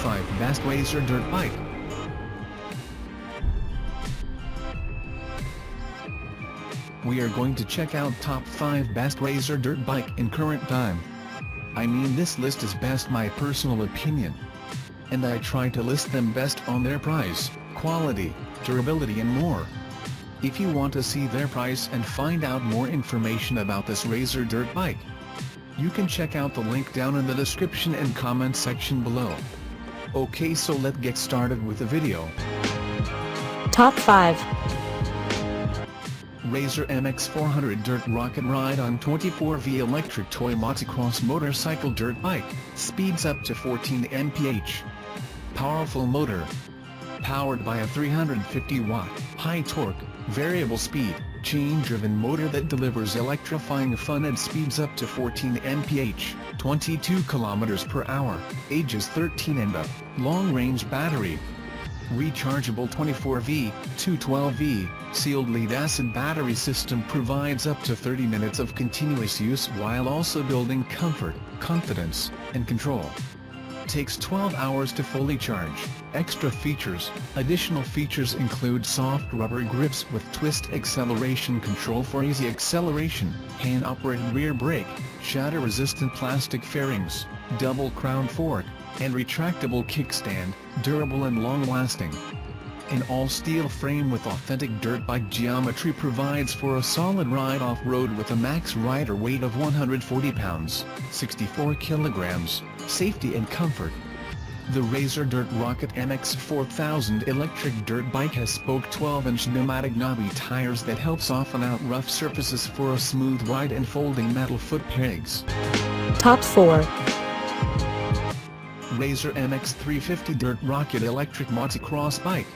5 Best Racer Dirt Bike. We are going to check out top 5 best racer dirt bike in current time. I mean, this list is best my personal opinion. And I try to list them best on their price, quality, durability and more. If you want to see their price and find out more information about this racer dirt bike, you can check out the link down in the description and comment section below. Okay, so let's get started with the video. Top 5. Racer MX 400 Dirt Rocket Ride on 24V electric toy motocross motorcycle dirt bike, speeds up to 14 mph. Powerful motor. Powered by a 350-watt, high-torque, variable speed, chain-driven motor that delivers electrifying fun at speeds up to 14 mph, 22 km per hour, ages 13 and up, long-range battery. Rechargeable 24V, 212V, sealed lead-acid battery system provides up to 30 minutes of continuous use while also building comfort, confidence, and control. Takes 12 hours to fully charge. Extra features. Additional features include soft rubber grips with twist acceleration control for easy acceleration, hand-operated rear brake, shatter-resistant plastic fairings, double crown fork, and retractable kickstand, durable and long-lasting. An all-steel frame with authentic dirt bike geometry provides for a solid ride off-road with a max rider weight of 140 pounds, 64 kilograms, safety and comfort. The Racer Dirt Rocket MX 4000 electric dirt bike has spoke 12-inch pneumatic knobby tires that help soften out rough surfaces for a smooth ride and folding metal foot pegs. Top 4. Racer MX 350 Dirt Rocket electric motocross bike.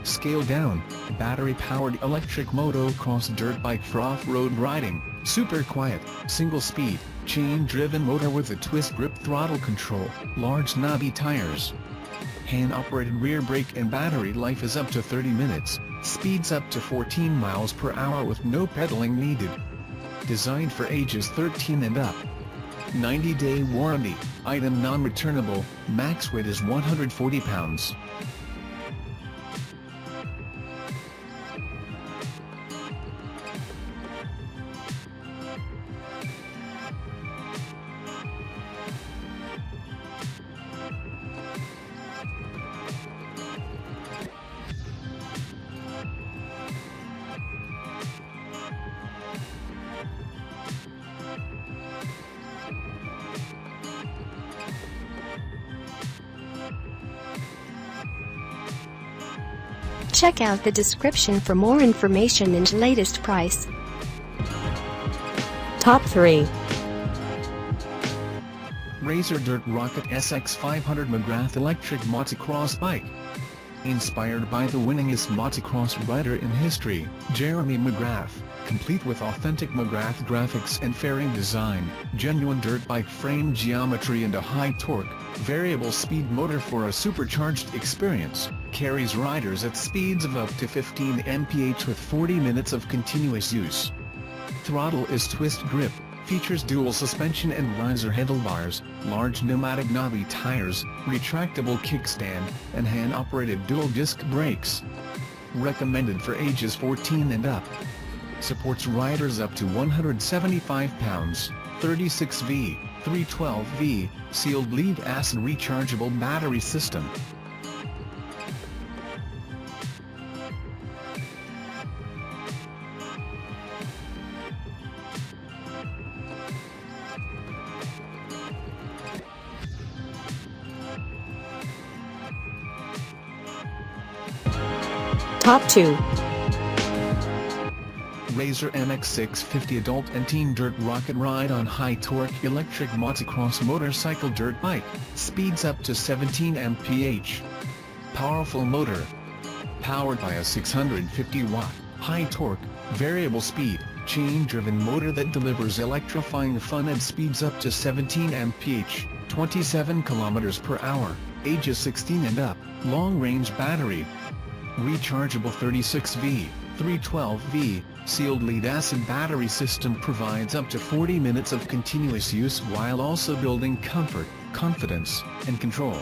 Scaled down, battery-powered electric motocross dirt bike for off-road riding, super quiet, single-speed, chain-driven motor with a twist grip throttle control, large knobby tires. Hand-operated rear brake and battery life is up to 30 minutes, speeds up to 14 miles per hour with no pedaling needed. Designed for ages 13 and up. 90-day warranty, item non-returnable, max weight is 140 pounds. Check out the description for more information and latest price. Top 3. Racer Dirt Rocket SX 500 McGrath electric motocross bike. Inspired by the winningest motocross rider in history, Jeremy McGrath, complete with authentic McGrath graphics and fairing design, genuine dirt bike frame geometry and a high-torque, variable speed motor for a supercharged experience, carries riders at speeds of up to 15 mph with 40 minutes of continuous use. Throttle is twist grip, features dual suspension and riser handlebars, large pneumatic knobby tires, retractable kickstand, and hand-operated dual-disc brakes. Recommended for ages 14 and up. Supports riders up to 175 pounds, 36V, 312V, sealed lead-acid rechargeable battery system. Top 2. Racer MX 650 Adult and Teen Dirt Rocket Ride on high-torque electric motocross motorcycle dirt bike, speeds up to 17 mph. Powerful motor. Powered by a 650-watt, high-torque, variable speed, chain-driven motor that delivers electrifying fun at speeds up to 17 mph, 27 km per hour, ages 16 and up, long-range battery. Rechargeable 36V, 312V, sealed lead-acid battery system provides up to 40 minutes of continuous use while also building comfort, confidence, and control.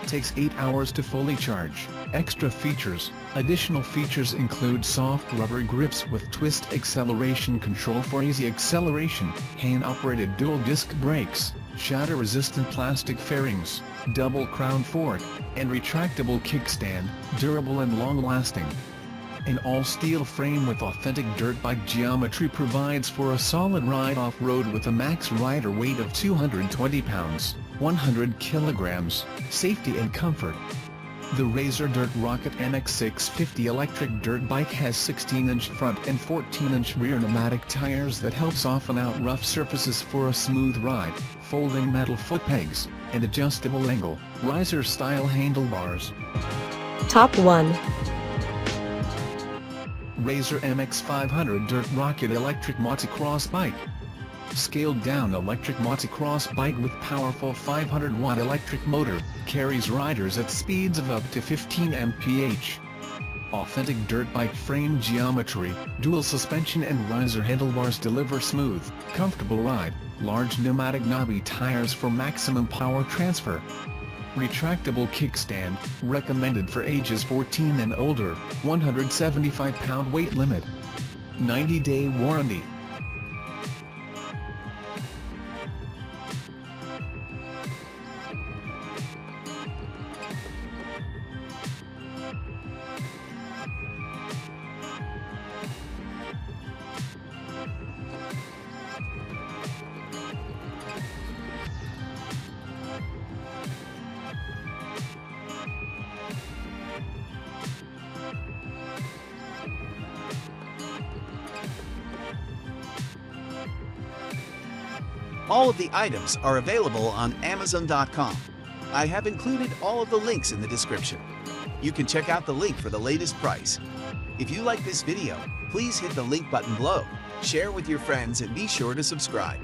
Takes 8 hours to fully charge. Extra features. Additional features include soft rubber grips with twist acceleration control for easy acceleration, hand-operated dual-disc brakes, shatter-resistant plastic fairings, double crown fork, and retractable kickstand, durable and long-lasting. An all-steel frame with authentic dirt bike geometry provides for a solid ride off-road with a max rider weight of 220 pounds, 100 kilograms, safety and comfort. The Razor Dirt Rocket NX650 electric dirt bike has 16-inch front and 14-inch rear pneumatic tires that help soften out rough surfaces for a smooth ride, folding metal foot pegs, and adjustable angle, riser-style handlebars. Top 1. Razor MX500 Dirt Rocket Electric Motocross Bike. Scaled-down electric motocross bike with powerful 500-watt electric motor, carries riders at speeds of up to 15 mph. Authentic dirt bike frame geometry, dual suspension and riser handlebars deliver smooth, comfortable ride, large pneumatic knobby tires for maximum power transfer. Retractable kickstand, recommended for ages 14 and older, 175-pound weight limit. 90-day warranty. All of the items are available on Amazon.com. I have included all of the links in the description. You can check out the link for the latest price. If you like this video, please hit the link button below, share with your friends, and be sure to subscribe.